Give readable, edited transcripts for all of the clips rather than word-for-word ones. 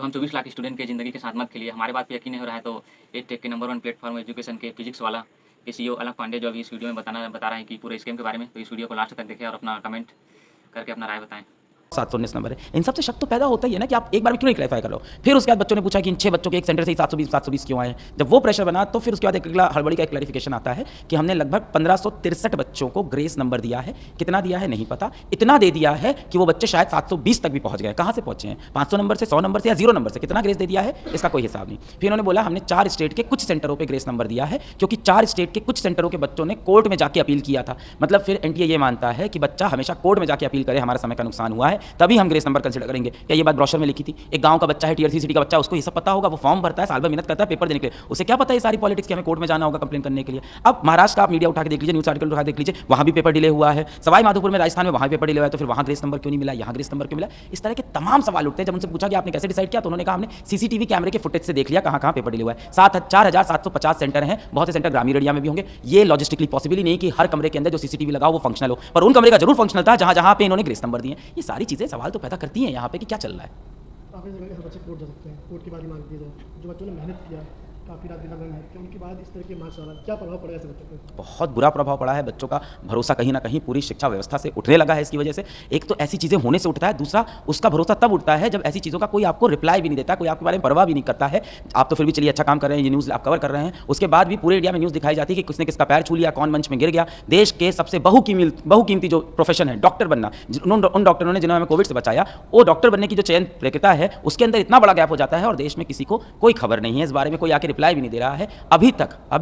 हम 24 लाख स्टूडेंट के ज़िंदगी के साथ मत खेलिए। हमारे बात पे यकीन नहीं हो रहा है तो एड टेक के नंबर 1 प्लेटफ़ॉर्म एजुकेशन के फिज़िक्स वाला के सीईओ अलक पांडे जो अभी इस वीडियो में बता रहे हैं कि पूरे स्कीम के बारे में। तो इस वीडियो को लास्ट तक देखें और अपना कमेंट करके अपना राय बताएँ। 719 नंबर है। इन सबसे शक तो पैदा होता ही है ना कि आप एक बार में क्यों नहीं क्लैरिफाई कर लो। फिर उसके बाद बच्चों ने पूछा कि इन 6 बच्चों के एक सेंटर से ही 720 क्यों आए हैं। जब वो प्रेशर बना तो फिर उसके बाद एक अगला हड़बड़ी का एक क्लैरिफिकेशन आता है कि हमने लगभग 1563 बच्चों को ग्रेस नंबर दिया है। कितना दिया है नहीं पता, इतना दे दिया है कि वो बच्चे शायद 720 तक भी पहुंच गए। कहां से पहुंचे हैं? 500 नंबर से, 100 नंबर से या 0 नंबर से? कितना ग्रेस दे दिया है इसका कोई हिसाब नहीं। फिर उन्होंने बोला हमने 4 स्टेट के कुछ सेंटरों पर ग्रेस नंबर दिया है क्योंकि 4 स्टेट के कुछ सेंटरों के बच्चों ने कोर्ट में जाकर अपील किया था। मतलब फिर एनटीए ये मानता है कि बच्चा हमेशा कोर्ट में जाकर अपील करे, हमारा समय का नुकसान हुआ है, तभी हम ग्रेस नंबर कंसिडर करेंगे। क्या ये बात ब्रोशर में लिखी थी? एक गांव का बच्चा है, टीयर 3 सिटी का बच्चा, उसको ये सब पता होगा? वो फॉर्म भरता है, साल भर मेहनत करता है पेपर देने के लिए, उसे क्या पता है सारी पॉलिटिक्स की हमें कोर्ट में जाना होगा कंप्लेन करने के लिए। अब महाराष्ट्र का आप मीडिया उठा के देख लीजिए, न्यूज़ आर्टिकल उठा के देख लीजिए, वहां भी पेपर डिले हुआ है। सवाई माधोपुर में राजस्थान में वहां पेपर डिले हुआ है, तो फिर वहां ग्रेस नंबर क्यों नहीं मिला, यहाँ ग्रेस नंबर क्यों मिला? इस तरह के तमाम सवाल उठते हैं। जब उनसे पूछा कि आपने कैसे डिसाइड किया तो उन्होंने कहा हमने सीसीटीवी कैमरे के फुटेज से देख लिया कहां पेपर डिले हुआ है। 4750 सेंटर हैं, बहुत से सेंटर ग्रामीण एरिया में भी होंगे। ये लॉजिस्टिकली पॉसिबल ही नहीं कि हर कमरे के अंदर जो सीसीटीवी लगा वो फंक्शनल हो, पर उन कमरे का जरूर फंक्शनल था जहां पे इन्होंने ग्रेस नंबर दिए। ये सारी चीजें सवाल तो पैदा करती हैं यहाँ पे कि क्या चल रहा है। काफ़ी जगह ऐसे बच्चे कोर्ट जा सकते हैं, कोर्ट की बारी मांग दी जाए। जो बच्चों ने मेहनत किया, काफ़ी रात दिन रात मेहनत किया, उनके बाद इस तरह के मार्क्स आ रहा है, क्या प्रभाव पड़ेगा ऐसे बच्चों पर? बहुत बुरा प्रभाव पड़ा है। बच्चों का भरोसा कहीं ना कहीं पूरी शिक्षा व्यवस्था से उठने लगा है इसकी वजह से। एक तो ऐसी चीज़ें होने से उठता है, दूसरा उसका भरोसा तब उठता है जब ऐसी चीज़ों का कोई आपको रिप्लाई भी नहीं देता, कोई आपके बारे में परवाह भी नहीं करता है। आप तो फिर भी चलिए अच्छा काम कर रहे हैं, ये न्यूज़ आप कवर कर रहे हैं, उसके बाद भी पूरे इंडिया में न्यूज़ दिखाई जाती है कि किसने किसका पैर छू लिया, कौन मंच में गिर गया। देश के सबसे बहुकीमती जो प्रोफेशन है डॉक्टर बनना, उन डॉक्टरों ने जिन्होंने हमें कोविड से बचाया, वो डॉक्टर बनने की जो चयन प्रक्रिया है उसके अंदर इतना बड़ा गैप हो जाता है और देश में किसी को कोई खबर नहीं है, इस बारे में कोई आके रिप्लाई भी नहीं दे रहा है। अभी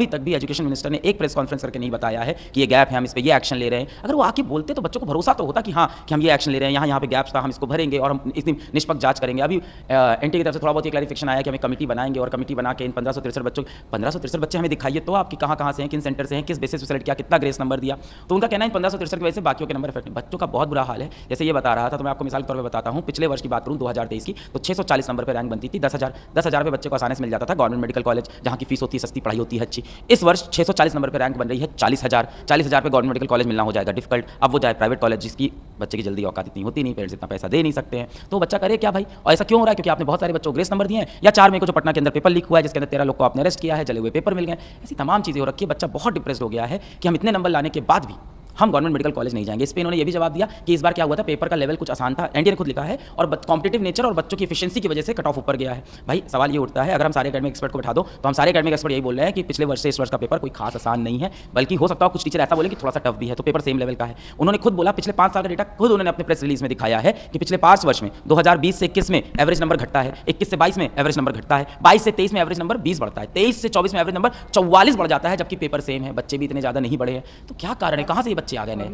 तक भी एजुकेशन मिनिस्टर ने एक प्रेस कॉन्फ्रेंस करके नहीं बताया है कि ये गैप है, हम इस पे ये एक्शन ले रहे हैं। अगर वो आके बोलते तो बच्चों को भरोसा तो होता कि हाँ कि हम ये एक्शन ले रहे हैं, यहाँ पे गैप्स था, हम इसको भरेंगे और हम इतनी निष्पक्ष जांच करेंगे। अभी एनटी की तरफ से थोड़ा बहुत ये क्लैरिफिकेशन आया कि हमें कमेटी बनाएंगे और कमेटी बना के इन 1563 बच्चे हमें दिखाइए तो आपकी कहाँ से हैं, किन सेंटर से हैं, किस बेसिस पर सेलेक्ट किया, कितना ग्रेस नंबर दिया। तो उनका कहना है 1563 की वजह से बाकियों के नंबर इफेक्ट नहीं। बच्चों का बहुत बुरा हाल है। जैसे ये बता रहा था तो मैं आपको मिसाल के तौर पर बताता हूँ, पिछले वर्ष की बात करूँ 2023 की, तो 640 नंबर पर रैंक बनती थी। 10,000 पे बच्चे को आसानी से मिल जाता था गवर्नमेंट मेडिकल कॉलेज, जहाँ की फीस होती है सस्ती, पढ़ाई होती है अच्छी। इस वर्ष 640 नंबर पर रैंक बन रही है 40,000 पे गवर्नमेंट मेडिकल कॉलेज मिलना हो जाएगा डिफिकल्ट। अब वो जाए प्राइवेट कॉलेज जिसकी बच्चे की जल्दी औकात इतनी होती नहीं, पेरेंट्स इतना पैसा दे नहीं सकते हैं, तो बच्चा करे क्या भाई? और ऐसा क्यों हो रहा है? क्योंकि आपने बहुत सारे बच्चों को ग्रेस नंबर दिए हैं, या 4 मई को जो पटना के अंदर पेपर लीक हुआ है जिसके अंदर 13 लोग को आपने अरेस्ट किया है, जले हुए पेपर मिल गए, ऐसी तमाम चीज़ें हो रखी है। बच्चा बहुत डिप्रेस्ड हो गया है कि हम इतने नंबर लाने के बाद भी हम गवर्नमेंट मेडिकल कॉलेज नहीं जाएंगे। इस पे इन्होंने ये भी जवाब दिया कि इस बार क्या हुआ था, पेपर का लेवल कुछ आसान था, एनटीए ने खुद लिखा है, और कॉम्पिटिटिव नेचर और बच्चों की एफिशिएंसी की वजह से कट ऑफ ऊपर गया है। भाई सवाल ये उठता है, अगर हम सारे एकेडमिक एक्सपर्ट को बैठा दो तो हम सारे एकेडमिक एक्सपर्ट यही बोल रहे हैं कि पिछले वर्ष से इस वर्ष का पेपर कोई खास आसान नहीं है, बल्कि हो सकता है कुछ टीचर ऐसा बोले कि थोड़ा सा टफ भी है, तो पेपर सेम लेवल का है। उन्होंने खुद बोला, पिछले 5 साल का डेटा खुद उन्होंने अपने प्रेस रिलीज में दिखाया है कि पिछले 5 वर्ष में 2020 से 21 में एवरेज नंबर घटता है, 21 से 22 में एवरेज नंबर घटता है, 22 से 23 में एवरेज नंबर 20 बढ़ता है, 23 से 24 में एवरेज नंबर 44 बढ़ जाता है, जबकि पेपर सेम है, बच्चे भी इतने ज़्यादा नहीं बढ़े हैं। तो क्या कारण है, कहाँ से ये बच्चे आ गए नए?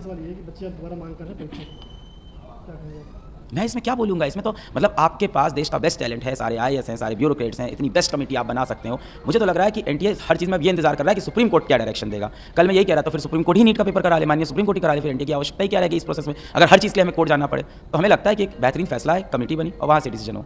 मैं इसमें क्या बोलूँगा? इसमें तो मतलब आपके पास देश का बेस्ट टैलेंट है, सारे आईएएस हैं, सारे ब्यूरोक्रेट्स हैं, इतनी बेस्ट कमेटी आप बना सकते हो। मुझे तो लग रहा है कि एनटीए हर चीज़ में ये इंतजार कर रहा है कि सुप्रीम कोर्ट क्या डायरेक्शन देगा। कल मैं यही कह रहा था, फिर सुप्रीम कोर्ट ही नीट का पेपर करा ले, मानिए सुप्रीम कोर्ट ही करा ले, फिर एनटीए की आवश्यकता ही क्या रहेगी इस प्रोसेस में? अगर हर चीज़ के लिए हमें कोर्ट जाना पड़े तो हमें लगता है कि एक बेहतरीन फैसला है, कमेटी बनी और वहाँ से डिसीजन हो।